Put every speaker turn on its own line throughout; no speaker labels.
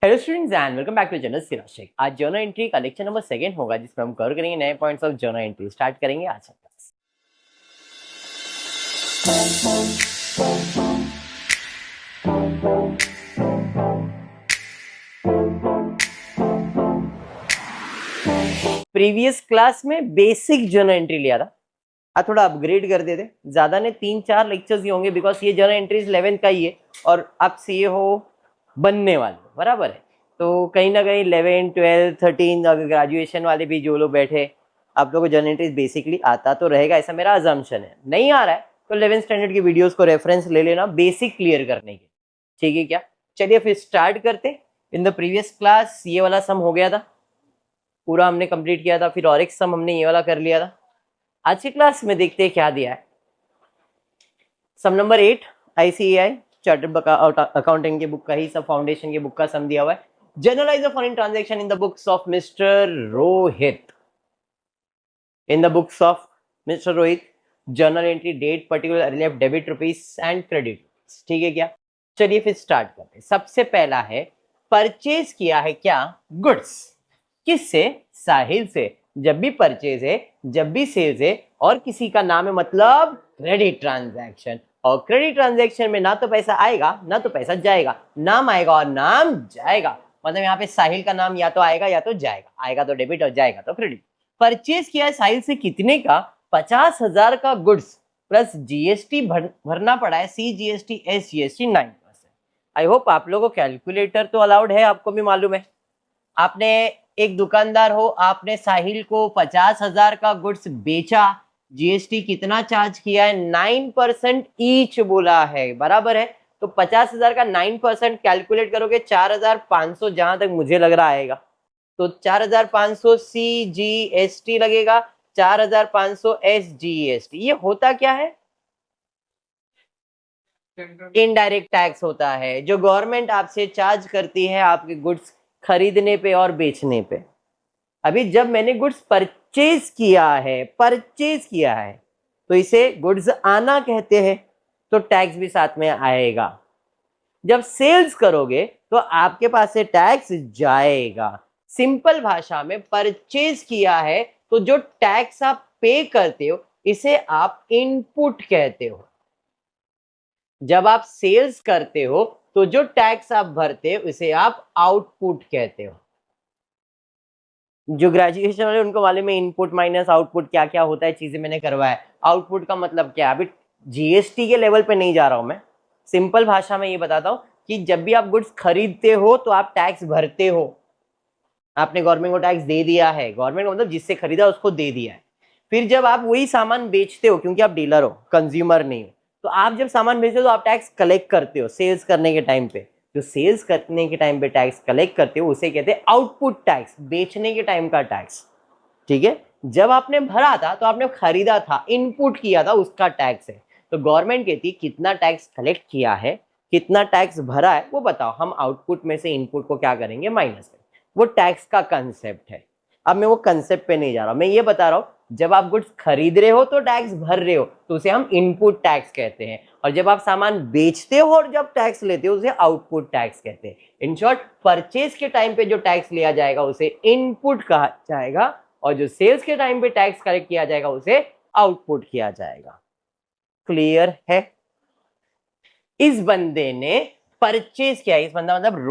Hello students and welcome back to journal Siraj Shaikh. आज journal entry का lecture number 2 होगा जिसमें हम कवर करेंगे नए points of journal entry. Start करेंगे आज का क्लास। प्रीवियस क्लास में बेसिक जर्नल एंट्री लिया था, आज थोड़ा अपग्रेड कर देते। ज्यादा ने 3-4 लेक्चर्स ही होंगे बिकॉज ये जर्नल एंट्रीज 11th का ही है और आप सीए हो बनने वाले, बराबर है। तो कहीं ना कहीं 11, 12, 13 अगर ग्रेजुएशन वाले भी जो लोग बैठे, आप लोगों को जर्नल एंट्रीज बेसिकली आता तो रहेगा, ऐसा मेरा अजम्पशन है। नहीं आ रहा है तो 11th स्टैंडर्ड की वीडियोस को रेफरेंस ले लेना बेसिक क्लियर करने के, ठीक है क्या। चलिए फिर स्टार्ट करते। इन द प्रीवियस क्लास ये वाला सम हो गया था, पूरा हमने कंप्लीट किया था। फिर और एक सम हमने ये वाला कर लिया था। आज की क्लास में देखते हैं क्या दिया है। सम नंबर 8 ICAI चार्टर्ड अकाउंटिंग की बुक का ही सब, फाउंडेशन की बुक का सम दिया हुआ है। Journalize the foreign transaction in the books of mister Rohit. In the books of mister Rohit journal entry date particular left debit rupees and credit, ठीक है क्या। चलिए फिर स्टार्ट करते हैं। सबसे पहला है परचेज किया है क्या गुड्स, किससे, साहिल से। जब भी परचेज है, जब भी सेल्स है और किसी का नाम है मतलब क्रेडिट ट्रांजैक्शन। और क्रेडिट ट्रांजैक्शन में ना तो पैसा आएगा ना तो पैसा जाएगा, नाम आएगा और नाम जाएगा। मतलब यहाँ पे साहिल का नाम या तो आएगा या तो जाएगा, आएगा तो डेबिट और जाएगा तो क्रेडिट। परचेज किया है साहिल से कितने का, 50,000 का गुड्स प्लस जीएसटी भरना पड़ा है, CGST SGST 9%। आई होप आप लोगों को कैलकुलेटर तो अलाउड है, आपको भी मालूम है। आपने एक दुकानदार हो, आपने साहिल को 50,000 का गुड्स बेचा, जीएसटी कितना चार्ज किया है, 9% ईच बोला है, बराबर है। तो 50,000 का 9% कैलकुलेट करोगे 4,500 जहां तक मुझे लग रहा आएगा। तो 4,500 CGST लगेगा, 4,500 SGST। ये होता क्या है, इनडायरेक्ट टैक्स होता है जो गवर्नमेंट आपसे चार्ज करती है आपके गुड्स खरीदने पे और बेचने पे। अभी जब मैंने गुड्स परचेज किया है तो इसे गुड्स आना कहते हैं, तो टैक्स भी साथ में आएगा। जब सेल्स करोगे तो आपके पास से टैक्स जाएगा। सिंपल भाषा में परचेज किया है तो जो टैक्स आप पे करते हो इसे आप इनपुट कहते हो। जब आप सेल्स करते हो तो जो टैक्स आप भरते हो इसे आप आउटपुट कहते हो। जो ग्रेजुएशन वाले उनको मालूम है इनपुट माइनस आउटपुट क्या क्या होता है, चीजें मैंने करवाया। आउटपुट का मतलब क्या है, अभी जीएसटी के लेवल पे नहीं जा रहा हूं मैं, सिंपल भाषा में ये बताता हूं कि जब भी आप गुड्स खरीदते हो तो आप टैक्स भरते हो। आपने गवर्नमेंट को टैक्स दे दिया है, गवर्नमेंट को मतलब जिससे खरीदा उसको दे दिया है। फिर जब आप वही सामान बेचते हो, क्योंकि आप डीलर हो, कंज्यूमर नहीं हो, तो आप जब सामान बेचते हो तो आप टैक्स कलेक्ट करते हो सेल्स करने के टाइम पे। जो सेल्स करने के टाइम पे टैक्स कलेक्ट करते हो उसे कहते हैं आउटपुट टैक्स, बेचने के टाइम का टैक्स, ठीक है। जब आपने भरा था तो आपने खरीदा था, इनपुट किया था, उसका टैक्स है। तो गवर्नमेंट कहती है कितना टैक्स कलेक्ट किया है, कितना टैक्स भरा है, वो बताओ। हम आउटपुट में से इनपुट को क्या करेंगे, माइनस करेंगे। वो टैक्स का कंसेप्ट है। अब मैं वो कंसेप्ट पे नहीं जा रहा हूं, मैं ये बता रहा हूं जब आप गुड्स खरीद रहे हो तो टैक्स भर रहे हो तो उसे हम इनपुट टैक्स कहते हैं, और जब आप सामान बेचते हो और जब टैक्स लेते हो उसे आउटपुट टैक्स कहते हैं। इन शॉर्ट परचेज के टाइम पे जो टैक्स लिया जाएगा उसे इनपुट कहा जाएगा, और जो सेल्स के टाइम पे टैक्स कलेक्ट किया जाएगा उसे आउटपुट किया जाएगा। क्लियर है। इस बंदे ने परचेज किया, इस बंदा मतलब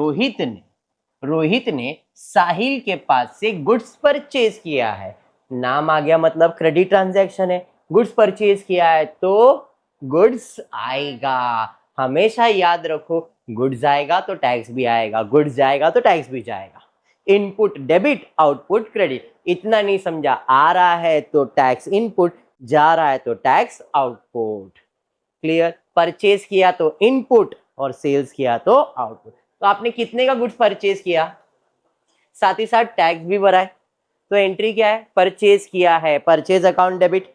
रोहित ने साहिल के पास से गुड्स परचेज किया है। नाम आ गया मतलब क्रेडिट ट्रांजैक्शन है। गुड्स परचेज किया है तो गुड्स आएगा। हमेशा याद रखो, गुड्स आएगा तो टैक्स भी आएगा, गुड्स जाएगा तो टैक्स भी जाएगा। Input debit, output credit. इतना नहीं समझा, आ रहा है तो टैक्स इनपुट, जा रहा है तो टैक्स आउटपुट। क्लियर। परचेज किया तो इनपुट और सेल्स किया तो आउटपुट। तो आपने कितने का गुड्स परचेज किया, साथ ही साथ टैक्स भी भरा है। तो एंट्री क्या है, परचेज किया है, परचेज अकाउंट डेबिट।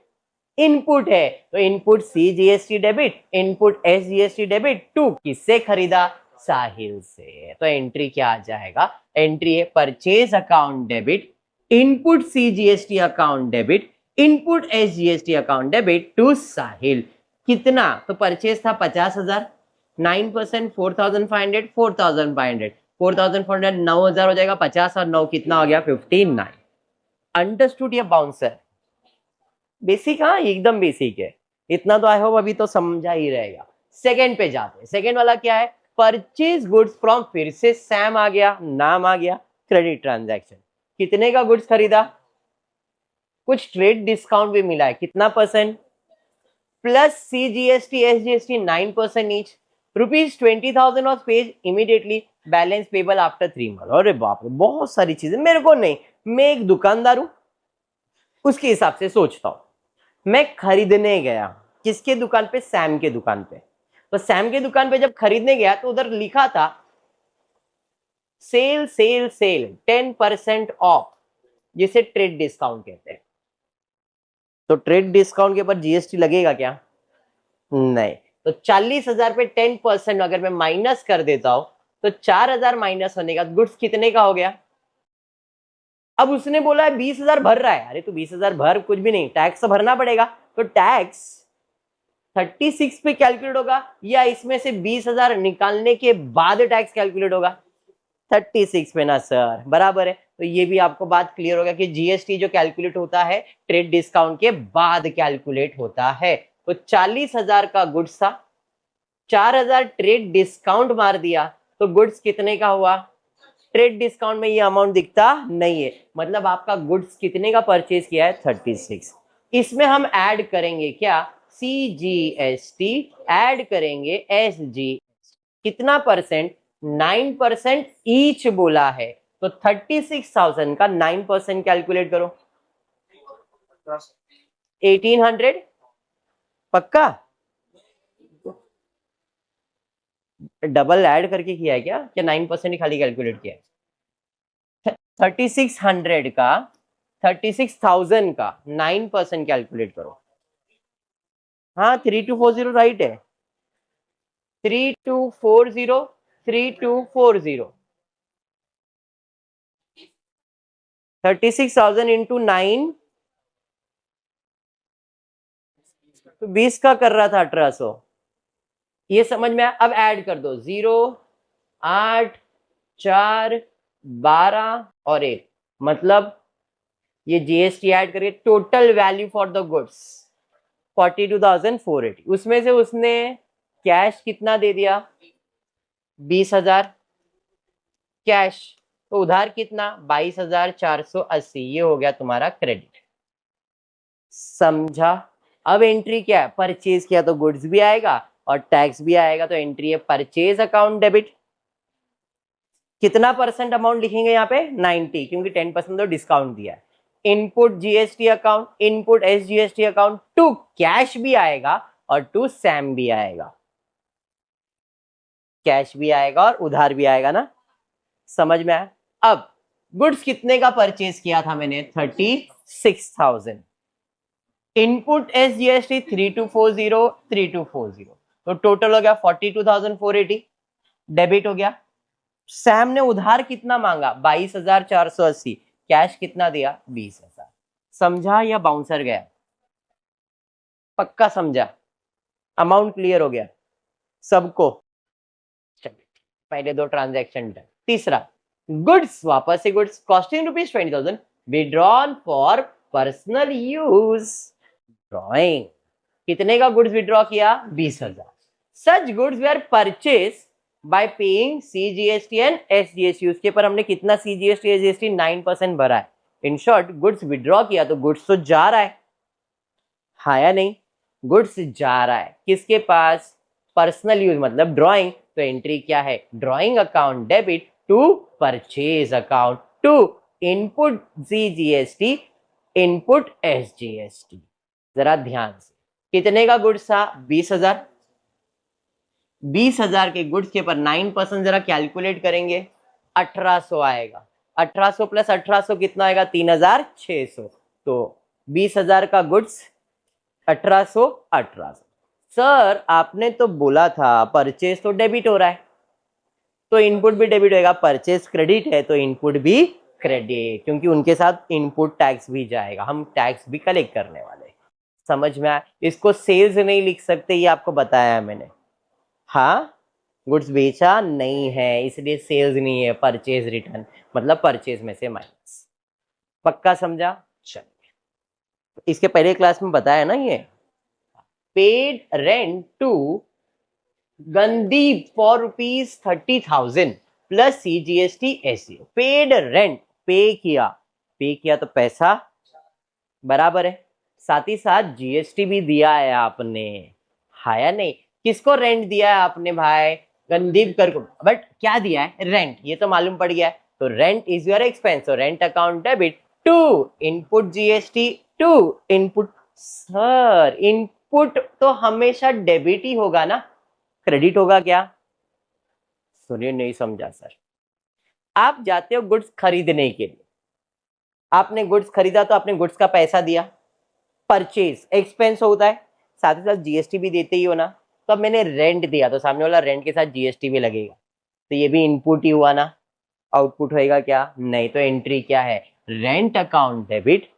इनपुट है तो input CGST debit, input SGST debit. To किससे खरीदा, साहिल से। तो एंट्री क्या आ जाएगा, एंट्री है purchase account debit, input CGST account debit, input SGST account debit to Sahil. कितना, तो परचेज था 50,000, 9% 4,500, 4,500 4,400 9,000 हो जाएगा, 50 और 9 कितना हो गया 59। अंडरस्टूड? ये बाउंसर बेसिक, हाँ एकदम बेसिक है, इतना तो आई होप अभी तो समझा ही रहेगा। सेकंड पे जाते हैं। सेकंड वाला क्या है? परचेज गुड्स फ्रॉम, फिर से सैम आ गया, नाम आ गया, क्रेडिट ट्रांजैक्शन। कितने का गुड्स खरीदा? कुछ ट्रेड डिस्काउंट भी मिला है, कितना percent? Plus CGST SGST 9% each. ₹20,000 was paid immediately, balance payable after 3 months। अरे बाप रे, बहुत सारी चीजें। मेरे को नहीं, मैं एक दुकानदार हूं, उसके हिसाब से सोचता हूं। मैं खरीदने गया किसके दुकान पे? सैम के दुकान पे। तो सैम के दुकान पे जब खरीदने गया तो उधर लिखा था सेल सेल सेल 10% ऑफ, जिसे ट्रेड डिस्काउंट कहते हैं। तो ट्रेड डिस्काउंट के ऊपर जीएसटी लगेगा क्या? नहीं। तो 40,000 पे 10% अगर मैं माइनस कर देता हूं तो 4,000 माइनस होने का गुड्स कितने का हो गया? अब उसने बोला है 20,000 भर रहा है। अरे तो 20,000 भर कुछ भी नहीं, टैक्स तो भरना पड़ेगा। तो टैक्स 36 पे कैलकुलेट होगा या इसमें से 20,000 निकालने के बाद टैक्स कैलकुलेट होगा? 36 पे ना सर, बराबर है। तो ये भी आपको बात क्लियर हो गया कि जीएसटी जो कैलकुलेट होता है ट्रेड डिस्काउंट के बाद कैलकुलेट होता है। तो 40,000 का गुड्स था, 4,000 ट्रेड डिस्काउंट मार दिया तो गुड्स कितने का हुआ? ट्रेड डिस्काउंट में ये अमाउंट दिखता नहीं है, मतलब आपका गुड्स कितने का परचेज किया है? 36। इसमें हम ऐड करेंगे क्या? CGST, ऐड करेंगे SG। कितना परसेंट? 9% ईच बोला है। तो 36,000 का 9% कैलकुलेट करो, 1800। पक्का? डबल ऐड करके किया है क्या 9% ही खाली कैलकुलेट किया है? 3600 का 36,000 का 9% कैलकुलेट करो। हाँ 3240 राइट है, 3240 3240। 36,000 इंटू 9 तो 20 का कर रहा था 1800। ये समझ में आया? अब ऐड कर दो 0 8 4 12 और 1, मतलब ये जीएसटी ऐड करके total value for the goods 42,480। उसमें से उसने कैश कितना दे दिया? 20,000 कैश। तो उधार कितना? 22,480। ये हो गया तुम्हारा क्रेडिट। समझा? अब एंट्री क्या है? परचेज किया तो गुड्स भी आएगा और टैक्स भी आएगा, तो एंट्री है परचेज अकाउंट डेबिट। कितना परसेंट अमाउंट लिखेंगे यहाँ पे? 90, क्योंकि 10% तो डिस्काउंट दिया है। Input GST account, input SGST account, to cash भी आएगा और टू सैम भी आएगा। कैश भी आएगा और उधार भी आएगा ना, समझ में आया? अब गुड्स कितने का परचेज किया था मैंने? 36,000। इनपुट एसजीएसटी 3240 3240, तो टोटल हो गया 42,480, डेबिट हो गया। सैम ने उधार कितना मांगा? 22,480। कैश कितना दिया? 20,000। समझा या बाउंसर गया? पक्का समझा? अमाउंट क्लियर हो गया सबको? चलिए, पहले दो ट्रांजैक्शन डन। तीसरा, गुड्स, वापस से goods costing ₹20,000 withdrawn for personal use. Drawing, कितने का गुड्स विड्रॉ किया? 20,000। Such goods were purchase by paying CGST and SGST। उसके पर हमने कितना CGST SGST? 9% भरा है। इन शॉर्ट गुड्स विड्रॉ किया तो गुड्स तो जा रहा है, हाँ या नहीं? गुड्स जा रहा है किसके पास? पर्सनल यूज मतलब ड्राइंग। तो एंट्री क्या है? Drawing account debit to purchase account to input CGST input SGST। जरा ध्यान से, कितने का गुड्स था? 20,000। 20,000 के गुड्स के ऊपर 9% जरा कैलकुलेट करेंगे, 1800 आएगा। 1800 प्लस 1800 कितना आएगा? 3,600। तो 20,000 का गुड्स 1800 1800। सर आपने तो बोला था परचेज तो डेबिट हो रहा है, तो इनपुट भी डेबिट होगा। परचेज क्रेडिट है तो इनपुट भी क्रेडिट, क्योंकि उनके साथ इनपुट टैक्स भी जाएगा, हम टैक्स भी कलेक्ट करने वाले। समझ में आया? इसको सेल्स नहीं लिख सकते, ये आपको बताया मैंने। हाँ गुड्स बेचा नहीं है इसलिए सेल्स नहीं है, परचेज रिटर्न मतलब परचेज में से माइनस। पक्का समझा? चलिए, इसके पहले क्लास में बताया ना ये, paid rent to Gandeep for ₹30,000 plus CGST SCO। Paid rent, pay किया तो पैसा बराबर है, साथ ही साथ जीएसटी भी दिया है आपने, हाँ या नहीं? किसको रेंट दिया है आपने भाई? गंदीप कर को, बट क्या दिया है? रेंट, ये तो मालूम पड़ गया है। तो रेंट इज योर एक्सपेंस, तो rent account debit to input GST to input. Sir input तो हमेशा डेबिट ही होगा ना, क्रेडिट होगा क्या? सुनिए, नहीं समझा सर। आप जाते हो गुड्स खरीदने के लिए, आपने गुड्स खरीदा तो आपने गुड्स का पैसा दिया, परचेज एक्सपेंस होता है, साथ ही साथ जीएसटी भी देते ही हो ना। तो अब मैंने रेंट दिया तो सामने वाला रेंट के साथ जीएसटी भी लगेगा, तो ये भी इनपुट ही हुआ ना। आउटपुट होएगा क्या? नहीं, तो एंट्री क्या है? Rent account debit,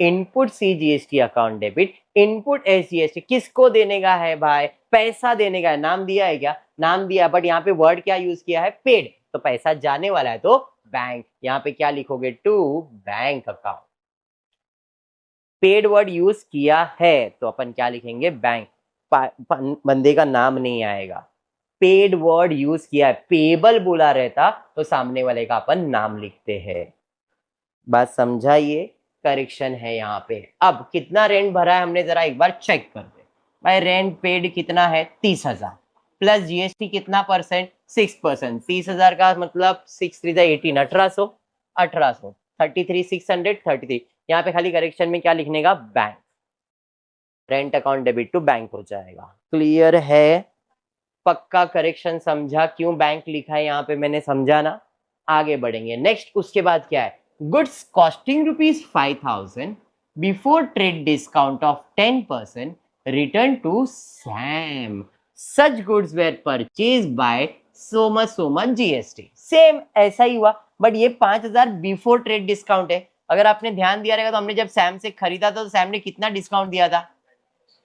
input CGST account debit, input SGST. किसको देने का है भाई? पैसा देने का है। नाम दिया है क्या? नाम दिया, बट यहाँ पे वर्ड क्या यूज किया है? पेड, तो पैसा जाने वाला है तो बैंक। यहाँ पे क्या लिखोगे? To bank account. Paid word use किया है तो अपन क्या लिखेंगे? बैंक। बंदे का नाम नहीं आएगा। पेड वर्ड यूज किया है, पेबल बोला रहता तो सामने वाले का अपन नाम लिखते हैं। बात समझा? ये करेक्शन है यहाँ पे। अब कितना रेंट भरा है हमने जरा एक बार चेक कर दे भाई। रेंट पेड कितना है? 30,000 प्लस जीएसटी कितना परसेंट? 6%। 30,000 का मतलब 6 3 18, 1800 33,633। यहाँ पे खाली करेक्शन में क्या लिखने का? Bank. Rent account debit to bank हो जाएगा। क्लियर है? पक्का करेक्शन समझा क्यों बैंक लिखा है यहाँ पे? मैंने समझा ना। आगे बढ़ेंगे नेक्स्ट। उसके बाद क्या है? Goods costing ₹5,000 before trade discount of 10% return to Sam. Such goods were purchase by so much GST. Same ऐसा ही हुआ, बट ये 5,000 बिफोर ट्रेड डिस्काउंट है। अगर आपने ध्यान दिया रहेगा तो हमने जब सैम से खरीदा था तो सैम ने कितना डिस्काउंट दिया था?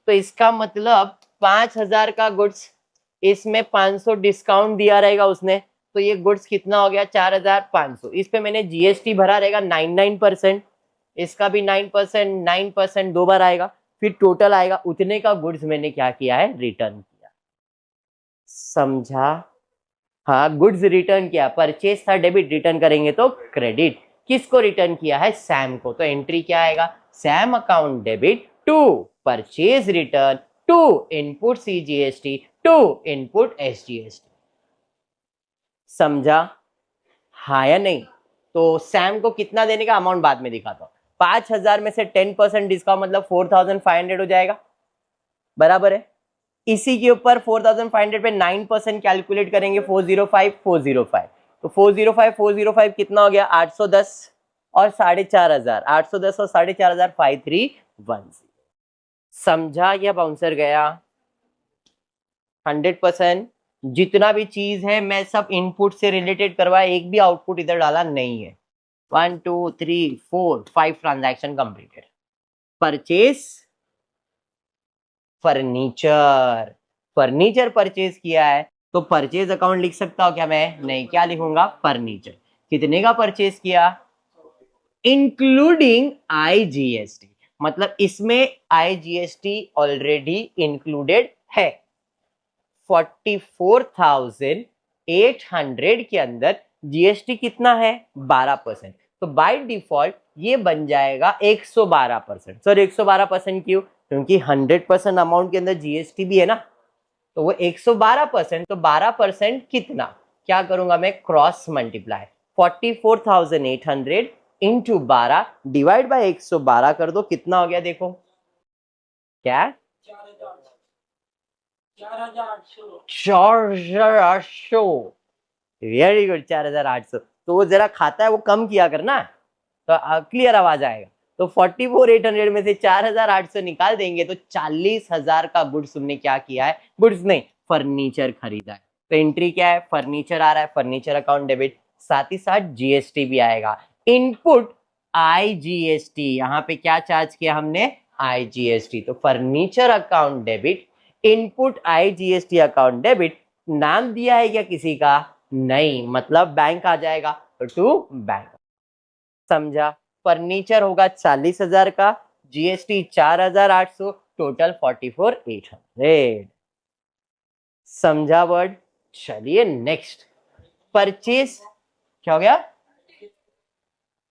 तो इसका मतलब 5,000 का गुड्स, इसमें 500 डिस्काउंट दिया रहेगा उसने, तो ये गुड्स कितना हो गया? 4,500। इस पे मैंने जीएसटी भरा रहेगा 99%, इसका भी 9%, 9% दो बार आएगा, फिर टोटल आएगा उतने का गुड्स मैंने क्या किया है? रिटर्न किया। समझा? हाँ, गुड्स रिटर्न किया, परचेज था डेबिट, रिटर्न करेंगे तो क्रेडिट। किसको रिटर्न किया है? सैम को। तो एंट्री क्या आएगा? Sam account debit to purchase return to input CGST to input SGST. समझा? हाँ या नहीं? तो सैम को कितना देने का? अमाउंट बाद में दिखाता हूं। 5,000 में से 10% डिस्काउंट मतलब 4,500 हो जाएगा, बराबर है। इसी के ऊपर 4,500 पे 9% कैलकुलेट करेंगे, 405 तो 405 कितना हो गया? 810 और 4,500, 810 और 4,500, 5310। समझा या बाउंसर गया? 100%। जितना भी चीज है मैं सब इनपुट से रिलेटेड करवाया, एक भी आउटपुट इधर डाला नहीं है। 1 2 3 4 5 transaction completed. Purchase furniture, furniture purchase किया है तो परचेज अकाउंट लिख सकता हूं क्या मैं? नहीं, क्या लिखूंगा? फर्नीचर। कितने का परचेज किया? इंक्लूडिंग आईजीएसटी, मतलब इसमें आईजीएसटी ऑलरेडी इंक्लूडेड है। 44,800 के अंदर जीएसटी कितना है? 12%। तो बाय डिफॉल्ट ये बन जाएगा 112%। सर 112% क्यों? क्योंकि 100% अमाउंट के अंदर जीएसटी भी है ना, तो वो 112%। तो 12% कितना? क्या करूंगा मैं? Cross multiply. 44,800 into 12 divide by 112 कर दो, कितना हो गया? देखो क्या? 4,800। Very good, 4,800। तो वो जरा खाता है वो कम किया करना, तो क्लियर आवाज आएगा। तो 44,800 में से 4,800 निकाल देंगे तो 40,000 का गुड्स तुमने क्या किया है? गुड्स नहीं, फर्नीचर खरीदा है। तो एंट्री क्या है? फर्नीचर आ रहा है, फर्नीचर अकाउंट डेबिट, साथ ही साथ जीएसटी भी आएगा। इनपुट आईजीएसटी, यहाँ पे क्या चार्ज किया हमने? आईजीएसटी। तो furniture account debit, input IGST account debit, नाम दिया है क्या किसी का? नहीं, मतलब बैंक आ जाएगा, तो टू बैंक। समझा? फर्नीचर होगा 40,000 का, जीएसटी 4,800, टोटल 44,800। समझा वर्ड? चलिए नेक्स्ट, परचेज क्या हो गया?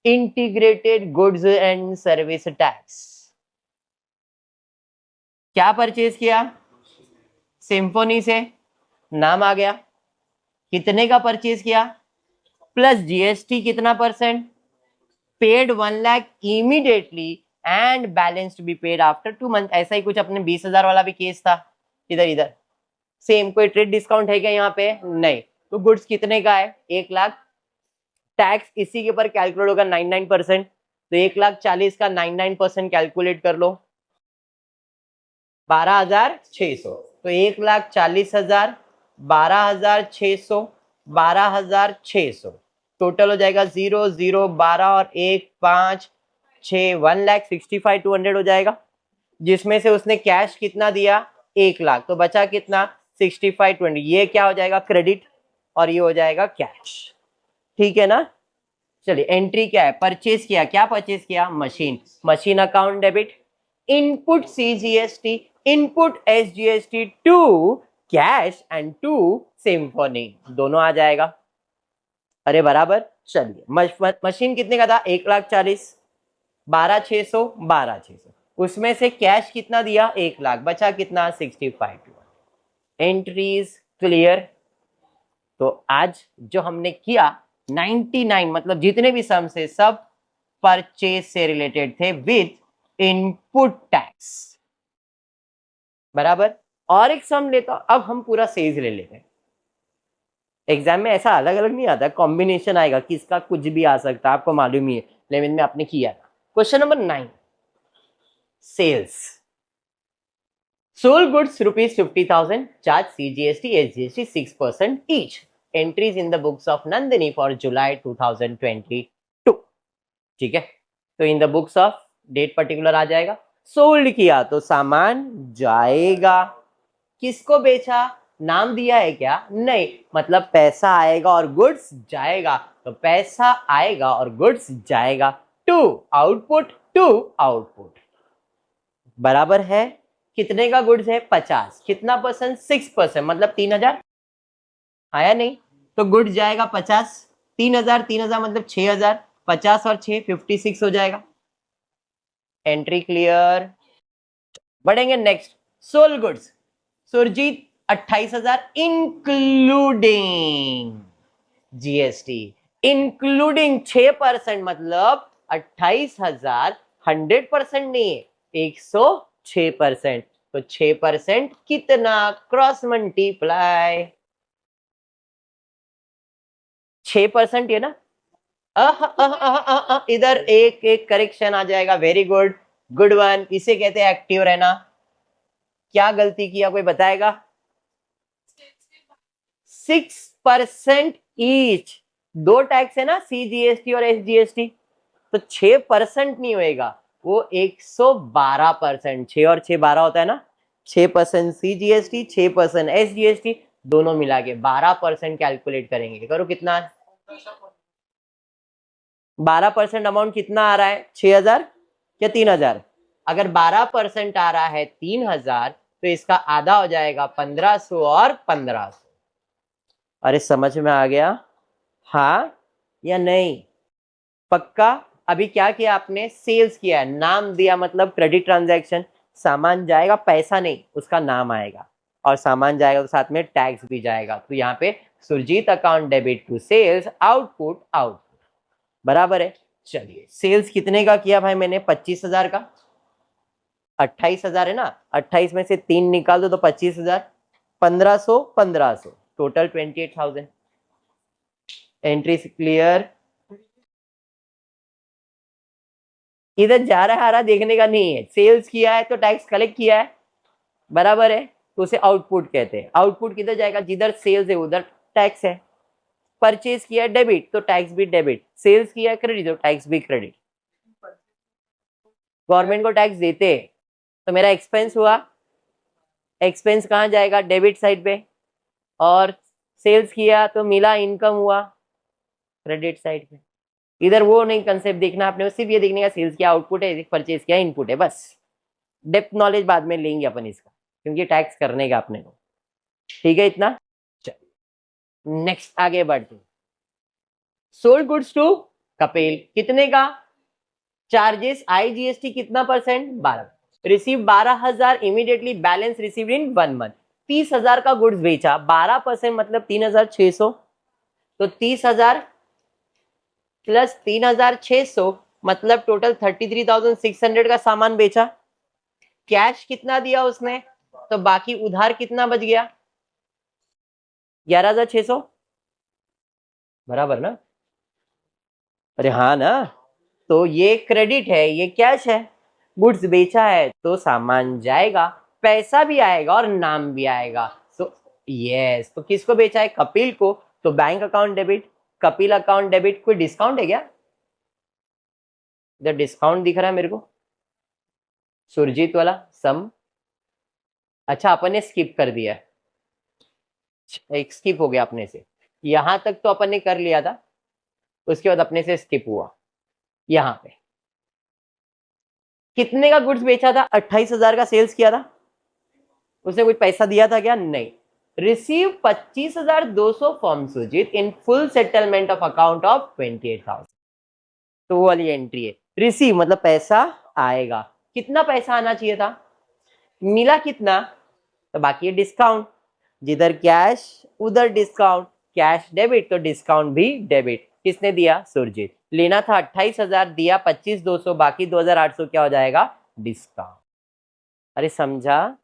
Integrated goods and service tax. क्या परचेज किया? सिंफोनी से, नाम आ गया। कितने का परचेज किया? प्लस जीएसटी कितना percent? Paid 1 lakh immediately and balance to be paid after 2 month. ऐसा ही कुछ अपने 20,000 वाला भी केस था, इधर इधर सेम। कोई ट्रेड डिस्काउंट है क्या यहाँ पे? नहीं। तो गुड्स कितने का है? 1 लाख। टैक्स इसी के ऊपर कैलकुलेट होगा 99%, तो 1,40,000 का 99% कैलकुलेट कर लो, 12,600। तो 1,40,000, 12,600, 12,600, टोटल हो जाएगा 0 0 12 और 1 5 6, 1,65,200 हो जाएगा। जिसमें से उसने कैश कितना दिया? 1 लाख, तो बचा कितना? 65,20। ये क्या हो जाएगा? क्रेडिट, और ये हो जाएगा कैश। ठीक है ना? चलिए एंट्री क्या है? परचेज किया। क्या परचेज किया? Machine. Machine account debit, input CGST, input SGST to cash and to Symphony, दोनों आ जाएगा। अरे बराबर। चलिए मशीन कितने का था? 1,40,000, 12,600, 12,600, उसमें से कैश कितना दिया? 1 लाख, बचा कितना? 65। Entries clear? तो आज जो हमने किया 99, मतलब जितने भी सम से सब परचेज से रिलेटेड थे विथ इनपुट टैक्स। बराबर। और एक सम लेता, अब हम पूरा सेल्स ले लेते हैं। एग्जाम में ऐसा अलग अलग नहीं आता, कॉम्बिनेशन आएगा, किसका कुछ भी आ सकता है, आपको मालूम ही है, 11 में आपने किया था। Question number 9, sales. Sold goods ₹50,000, charge CGST SGST 6% each. Entries in the books of Nandini for July 2022। ठीक है, तो in the books of date particular आ जाएगा। सोल्ड किया तो सामान जाएगा। किसको बेचा? नाम दिया है क्या? नहीं, मतलब पैसा आएगा और गुड्स जाएगा, तो पैसा आएगा और गुड्स जाएगा। टू आउटपुट, टू आउटपुट बराबर है। कितने का गुड्स है? 50। कितना परसेंट? 6%, मतलब 3,000 आया नहीं, तो गुड्स जाएगा 50। 3,000 3,000 मतलब 6,000, 50 और 6 56 हो जाएगा। Entry clear? बढ़ेंगे next. Sold goods, Surjeet 28,000 including GST, including 6%, मतलब 28,000 100% नहीं है, 106%। तो 6% कितना? क्रॉस मल्टीप्लाई 6% है ना? इधर एक एक करेक्शन आ जाएगा। Very good, good one. इसे कहते हैं एक्टिव रहना। क्या गलती किया, कोई बताएगा? 6% ईच। दो टैक्स है ना, सीजीएसटी और एसजीएसटी, तो 6% नहीं होएगा, वो 112%। 6 और 6 12 होता है ना, 6% सीजीएसटी, 6% एसजीएसटी, दोनों मिला के 12% कैलकुलेट करेंगे। करो कितना? 12% अमाउंट कितना आ रहा है? 6,000 या 3,000? अगर 12% आ रहा है 3,000, तो इसका आधा हो जाएगा 1,500 और 1,500। अरे समझ में आ गया? हाँ या नहीं? पक्का? अभी क्या किया आपने? सेल्स किया है, नाम दिया, मतलब क्रेडिट ट्रांजैक्शन। सामान जाएगा, पैसा नहीं, उसका नाम आएगा, और सामान जाएगा तो साथ में टैक्स भी जाएगा। तो यहाँ पे Surjit account debit to sales, output output बराबर है। चलिए सेल्स कितने का किया भाई मैंने? 25,000 का। 28,000 है ना, 28 में से 3 निकाल दो तो 25,000, 1,500 1,500, टोटल 28,000। Entry clear? इधर जा रहा है आ रहा देखने का नहीं है। सेल्स किया है तो टैक्स कलेक्ट किया है, बराबर है, तो उसे आउटपुट कहते हैं। आउटपुट किधर जाएगा? जिधर सेल्स है उधर टैक्स है। परचेज किया है डेबिट, तो टैक्स भी डेबिट। सेल्स किया है क्रेडिट, तो टैक्स भी क्रेडिट। गवर्नमेंट को टैक्स देते हैं, तो मेरा एक्सपेंस हुआ। एक्सपेंस कहाँ जाएगा? डेबिट साइड पे। और सेल्स किया तो मिला, इनकम हुआ क्रेडिट साइड पे। इधर वो नहीं कंसेप्ट देखना आपने, सिर्फ ये देखने का सेल्स किया आउटपुट है, परचेज किया इनपुट है, बस। डेप्थ नॉलेज बाद में लेंगे अपन इसका, क्योंकि टैक्स करने का अपने को। ठीक है इतना। चल नेक्स्ट आगे बढ़ते। सोल्ड गुड्स टू कपिल कितने का? चार्जेस आईजीएसटी कितना percent? 12। Receive 12,000 immediately, balance receive in 1 month. 30,000 का गुड्स बेचा, 12% मतलब 3,600, तो 30,000 प्लस 3,600 मतलब टोटल 33,600 का सामान बेचा। कैश कितना दिया उसने, तो बाकी उधार कितना बच गया? 11,600 बराबर ना? अरे हाँ ना, तो ये क्रेडिट है, ये कैश है। गुड्स बेचा है तो सामान जाएगा, पैसा भी आएगा और नाम भी आएगा। तो यस, तो किसको बेचा है? कपिल को। तो bank account debit, Kapil account debit. कोई डिस्काउंट है क्या? इधर डिस्काउंट दिख रहा है मेरे को, सुरजीत वाला सम। अच्छा अपन ने स्किप कर दिया है, एक स्किप हो गया अपने से। यहां तक तो अपन ने कर लिया था, उसके बाद अपने से स्किप हुआ। यहां पे कितने का गुड्स बेचा था? 28,000 का सेल्स किया था। उसने कुछ पैसा दिया था क्या? नहीं। Receive 25,200 from Sujit in full settlement of account of 28,000। तो वो वाली एंट्री है। रिसीव मतलब पैसा आएगा। कितना पैसा आना चाहिए था? मिला कितना? तो बाकी डिस्काउंट, जिधर कैश उधर डिस्काउंट। कैश डेबिट तो डिस्काउंट भी डेबिट। किसने दिया? सुरजीत। लेना था 28,000, दिया 25,200, बाकी 2,800 क्या हो जाएगा? डिस्काउंट। अरे समझा?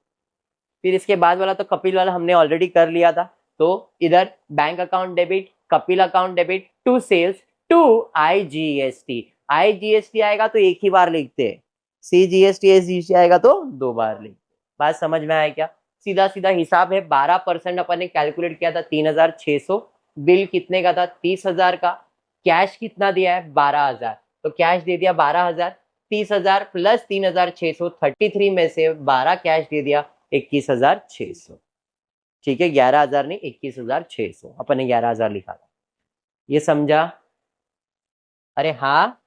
फिर इसके बाद वाला तो कपिल वाला हमने ऑलरेडी कर लिया था। तो इधर bank account debit, Kapil account debit to sales to IGST. IGST आएगा तो एक ही बार लिखते हैं, सीजीएसटी एसजीएसटी आएगा तो 2 बार लिखते। बात समझ में आया क्या? सीधा सीधा हिसाब है। 12% अपन ने कैलकुलेट किया था 3,600। बिल कितने का था? 30,000 का। कैश कितना दिया है? 12,000। तो कैश दे दिया 12,000। 30,000 प्लस 3,600, 33 में से 12 कैश दे दिया, 21,600। ठीक है, 11,000 नहीं 21,600, अपन ने 11,000 लिखा था। ये समझा? अरे हाँ,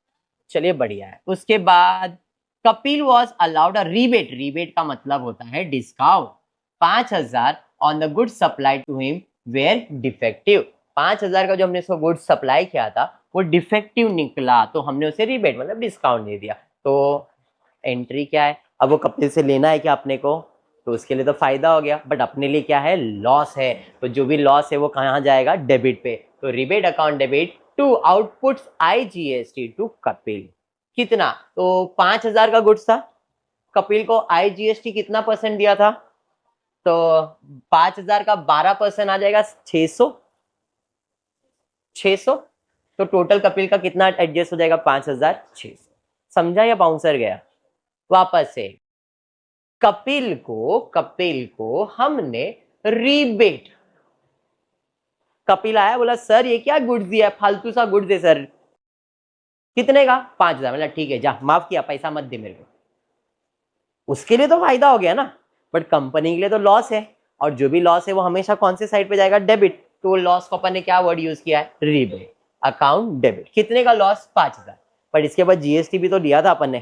चलिए बढ़िया है। उसके बाद Kapil was allowed a rebate. Rebate का मतलब होता है discount. 5,000 on the good supply to him were defective. 5,000 का जो हमने उसको गुड सप्लाई किया था वो डिफेक्टिव निकला, तो हमने उसे रिबेट मतलब डिस्काउंट दे दिया। तो एंट्री क्या है? अब वो कपिल से लेना है क्या अपने को? तो उसके लिए तो फायदा हो गया, बट अपने लिए क्या है? लॉस है। तो जो भी लॉस है वो कहाँ जाएगा? डेबिट पे। तो rebate account debit to outputs IGST to Kapil. कितना? तो 5,000 का गुड्स था, कपिल को आईजीएसटी कितना परसेंट दिया था? तो 5,000 का 12% आ जाएगा 600। 600 तो टोटल कपिल का कितना एडजस्ट हो जाएगा? 5,600। समझा या बाउंसर गया? वापस से कपिल को हमने रिबेट। कपिल आया, बोला सर ये क्या गुड्स दिया, फालतू सा गुड्स है सर। कितने का? 5,000। मतलब ठीक है जा, माफ किया, पैसा मत दे मेरे को। उसके लिए तो फायदा हो गया ना, बट कंपनी के लिए तो लॉस है। और जो भी लॉस है वो हमेशा कौन से साइड पे जाएगा? डेबिट। तो लॉस को अपन ने क्या वर्ड यूज किया है? Rebate account debit. कितने का लॉस? 5,000। पर इसके बाद जीएसटी भी तो लिया था अपन ने,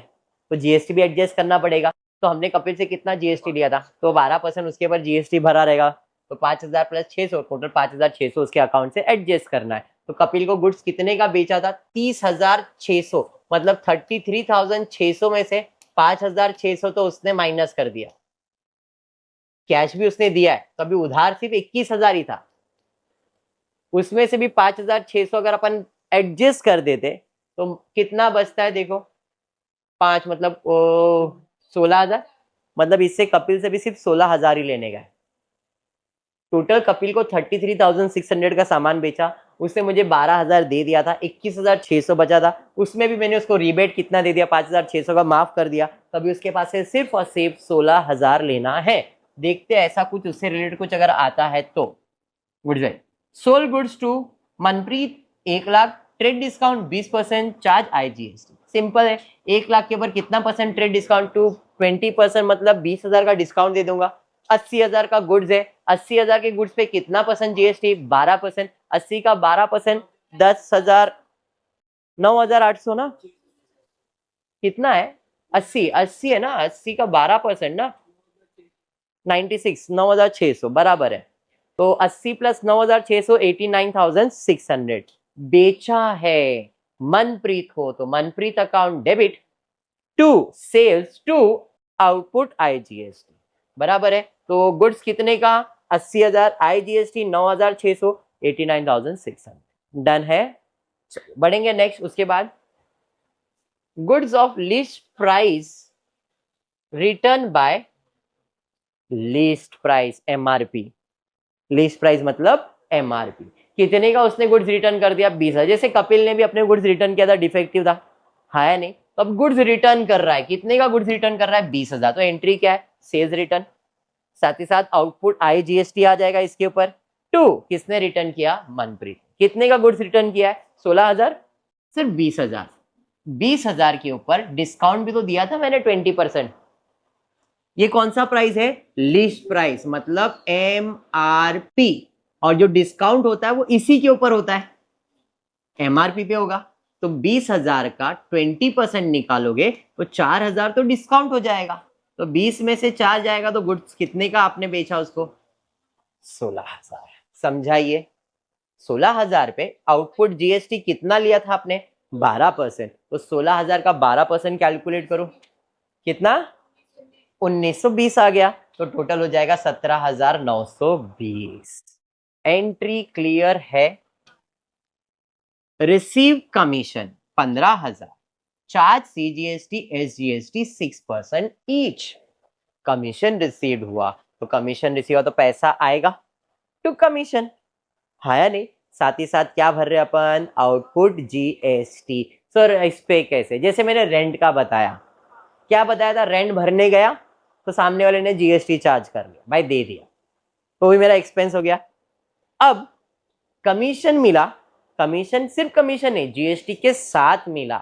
तो जीएसटी भी एडजस्ट करना पड़ेगा। तो हमने कपिल से कितना जीएसटी लिया था? तो 12% उसके ऊपर जीएसटी भरा रहेगा। तो 5,000 प्लस 600, टोटल 5,600 उसके अकाउंट से एडजस्ट करना है। तो कपिल को गुड्स कितने का बेचा था? 30,600। मतलब 33,600 में से 5,600 तो उसने माइनस कर दिया। कैश भी उसने दिया है, तो अभी उधार सिर्फ 21,000 ही था। उसमें से भी 5,600 अगर अपन एडजस्ट कर देते तो कितना बचता है? देखो 5 मतलब 16,000। मतलब इससे कपिल से भी सिर्फ 16,000 ही लेने का है। टोटल कपिल को 33,600 का सामान बेचा, उसने मुझे 12,000 दे दिया था, 21,600 बचा था। उसमें भी मैंने उसको रिबेट कितना दे दिया? 5,600 का माफ कर दिया। तभी उसके पास से सिर्फ और सिर्फ 16,000 लेना है। देखते हैं ऐसा कुछ उससे रिलेटेड कुछ अगर आता है तो। गुड जाए। Sold goods to Manpreet 1,00,000, trade discount 20%, charge IGST. Simple है। 1,00,000 के ऊपर कितना परसेंट ट्रेड डिस्काउंट? टू 20%, मतलब 20,000 का डिस्काउंट दे दूंगा। 80,000 का गुड्स है, 80,000 के गुड्स पे कितना परसेंट जीएसटी? 12%। 80 का 12% 10,000, 9,800 ना, कितना है? 80 है ना, 80 का 12% ना, 96, 9,600 बराबर है। तो 80 प्लस 9,600 89,600 बेचा है मनप्रीत को। तो Manpreet account debit to sales to output IGST बराबर है। तो गुड्स कितने का? 80,000, आईजीएसटी 9,600 89,600 डन है। बढ़ेंगे नेक्स्ट। उसके बाद goods of list price return by list price MRP. List price मतलब एमआरपी। कितने का उसने गुड्स रिटर्न कर दिया? 20,000। जैसे कपिल ने भी अपने गुड्स रिटर्न किया था, डिफेक्टिव था, है नहीं, तो अब गुड्स रिटर्न कर रहा है। कितने का गुड्स रिटर्न कर रहा है? 20,000। तो एंट्री क्या है? Sales return. साथ ही साथ आउटपुट आईजीएसटी आ जाएगा इसके ऊपर। टू किसने रिटर्न किया? मनप्रीत। कितने का गुड्स रिटर्न किया है? 16,000, सिर्फ 20,000। 20,000 के ऊपर डिस्काउंट भी तो दिया था मैंने 20%। ये कौन सा प्राइस है? लिस्ट प्राइस मतलब एमआरपी। और जो डिस्काउंट होता है वो इसी के ऊपर होता है, एमआरपी पे होगा। तो 20,000 का 20% निकालोगे तो 4,000 तो डिस्काउंट हो जाएगा। तो 20 में से 4 जाएगा तो गुड्स कितने का आपने बेचा उसको? 16,000। समझाइए। 16,000 पे आउटपुट जीएसटी कितना लिया था आपने? 12%। तो 16,000 का 12% कैलकुलेट करो, कितना? 1920 आ गया। तो टोटल हो जाएगा 17,920। एंट्री क्लियर है। Receive commission 15,000, charge CGST SGST 6% each. Commission received हुआ तो कमीशन रिसीव हुआ तो पैसा आएगा टू कमीशन, है या नहीं? साथ ही साथ क्या भर रहे अपन? Output GST. सर इस पे कैसे? जैसे मैंने रेंट का बताया, क्या बताया था? रेंट भरने गया तो सामने वाले ने जीएसटी चार्ज कर लिया, भाई दे दिया, तो भी मेरा एक्सपेंस हो गया। अब कमीशन मिला, कमीशन सिर्फ कमीशन नहीं, जीएसटी के साथ मिला।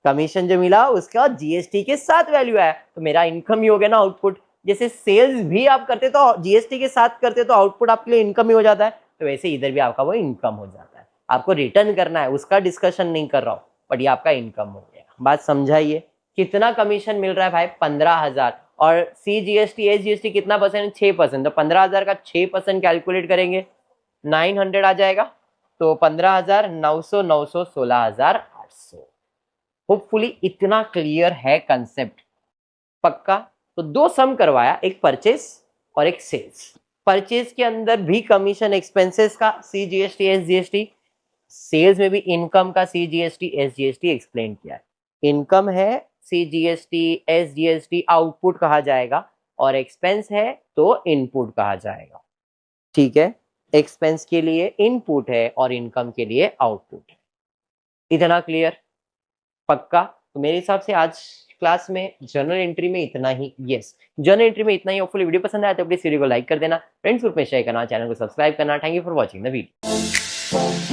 कमीशन जो मिला उसका जीएसटी के साथ वैल्यू आया, तो मेरा इनकम ही हो गया ना, आउटपुट। जैसे सेल्स भी आप करते तो जीएसटी के साथ करते तो आउटपुट आपके लिए इनकम ही हो जाता है, तो वैसे इधर भी आपका वो इनकम हो जाता है। आपको रिटर्न करना है, उसका डिस्कशन नहीं कर रहा हूं, बट ये आपका इनकम हो गया। बात समझाइए। कितना कमीशन मिल रहा है भाई? 15,000। और सीजीएसटी एसजीएसटी कितना परसेंट? 6%। तो 15,000 का 6% कैलकुलेट करेंगे 900 आ जाएगा। तो 15,000, 900, 900, 16,800। होपफुली इतना क्लियर है कंसेप्ट, पक्का? तो दो सम करवाया, एक परचेस और एक सेल्स। परचेस के अंदर भी कमीशन एक्सपेंसेस का सीजीएसटी एसजीएसटी, सेल्स में भी इनकम का सीजीएसटी एसजीएसटी एक्सप्लेन किया है। इनकम है सीजीएसटी एसजीएसटी आउटपुट कहा जाएगा, और एक्सपेंस है तो इनपुट कहा जाएगा। ठीक है, एक्सपेंस के लिए इनपुट है और इनकम के लिए आउटपुट है। इतना क्लियर, पक्का? तो मेरे हिसाब से आज क्लास में जर्नल एंट्री में इतना ही। यस, जर्नल एंट्री में इतना ही। होपफुली वीडियो पसंद आया तो प्लीज वीडियो को लाइक कर देना, फ्रेंड्स ग्रुप में शेयर करना, चैनल को सब्सक्राइब करना। Thank you for watching the video.